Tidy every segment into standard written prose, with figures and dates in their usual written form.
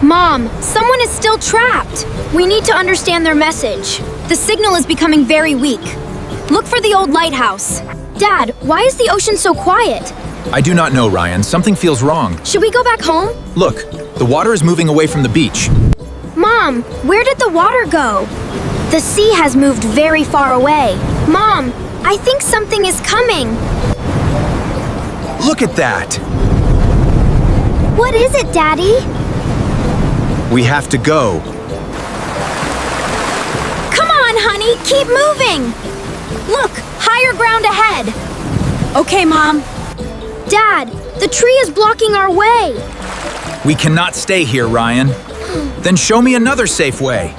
Mom, someone is still trapped. We need to understand their message. The signal is becoming very weak. Look for the old lighthouse. Dad, why is the ocean so quiet? I do not know, Ryan. Something feels wrong. Should we go back home? Look, the water is moving away from the beach. Mom, where did the water go? The sea has moved very far away. Mom, I think something is coming. Look at that! What is it, Daddy? We have to go. Come on, honey, keep moving. Look, higher ground ahead. Okay, Mom. Dad, the tree is blocking our way. We cannot stay here, Ryan. Then show me another safe way.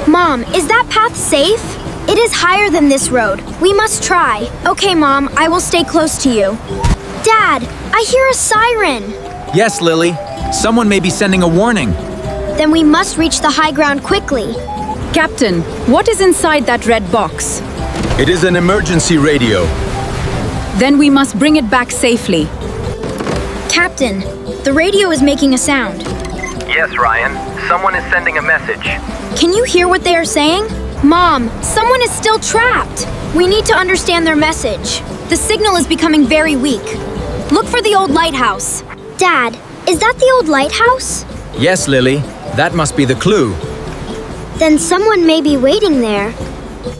Mom, is that path safe? It is higher than this road. We must try. Okay, Mom, I will stay close to you. Dad, I hear a siren. Yes, Lily. Someone may be sending a warning. Then we must reach the high ground quickly. Captain, what is inside that red box? It is an emergency radio. Then we must bring it back safely. Captain, the radio is making a sound. Yes, Ryan. Someone is sending a message. Can you hear what they are saying? Mom, someone is still trapped. We need to understand their message. The signal is becoming very weak. Look for the old lighthouse. Dad, is that the old lighthouse? Yes, Lily. That must be the clue. Then someone may be waiting there.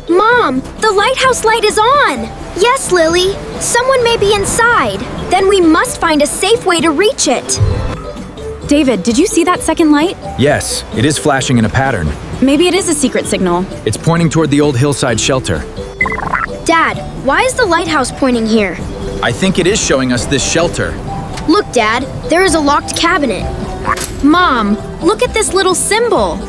Mom, the lighthouse light is on! Yes, Lily. Someone may be inside. Then we must find a safe way to reach it. David, did you see that second light? Yes, it is flashing in a pattern. Maybe it is a secret signal. It's pointing toward the old hillside shelter. Dad, why is the lighthouse pointing here? I think it is showing us this shelter. Look, Dad, there is a locked cabinet. Mom, look at this little symbol.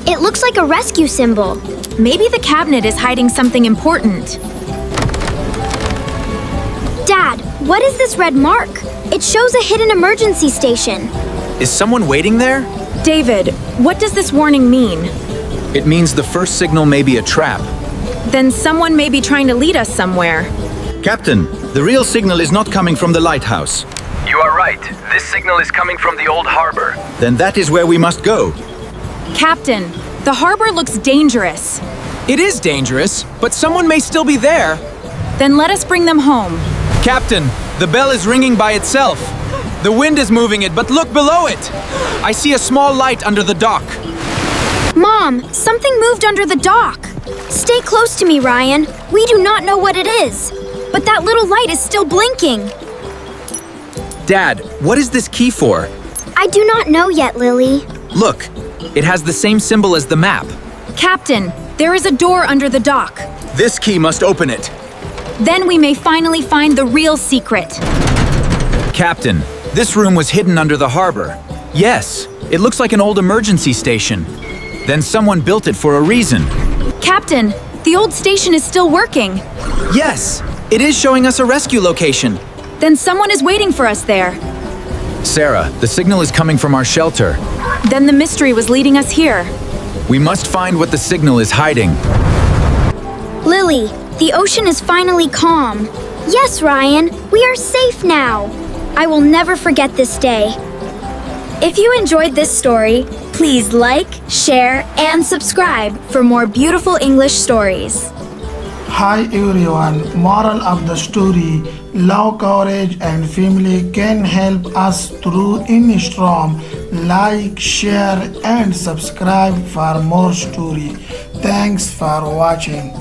It looks like a rescue symbol. Maybe the cabinet is hiding something important. Dad, what is this red mark? It shows a hidden emergency station. Is someone waiting there? David, what does this warning mean? It means the first signal may be a trap. Then someone may be trying to lead us somewhere. Captain, the real signal is not coming from the lighthouse. You are right. This signal is coming from the old harbor. Then that is where we must go. Captain, the harbor looks dangerous. It is dangerous, but someone may still be there. Then let us bring them home. Captain, the bell is ringing by itself. The wind is moving it, but look below it. I see a small light under the dock. Mom, something moved under the dock. Stay close to me, Ryan. We do not know what it is. But that little light is still blinking. Dad, what is this key for? I do not know yet, Lily. Look, it has the same symbol as the map. Captain, there is a door under the dock. This key must open it. Then we may finally find the real secret. Captain, this room was hidden under the harbor. Yes, it looks like an old emergency station. Then someone built it for a reason. Captain, the old station is still working. Yes, it is showing us a rescue location. Then someone is waiting for us there. Sarah, the signal is coming from our shelter. Then the mystery was leading us here. We must find what the signal is hiding. Lily, the ocean is finally calm. Yes, Ryan, we are safe now. I will never forget this day. If you enjoyed this story, please like, share, and subscribe for more beautiful English stories. Hi everyone, moral of the story, love, courage and family can help us through any storm. Like, share and subscribe for more story. Thanks for watching.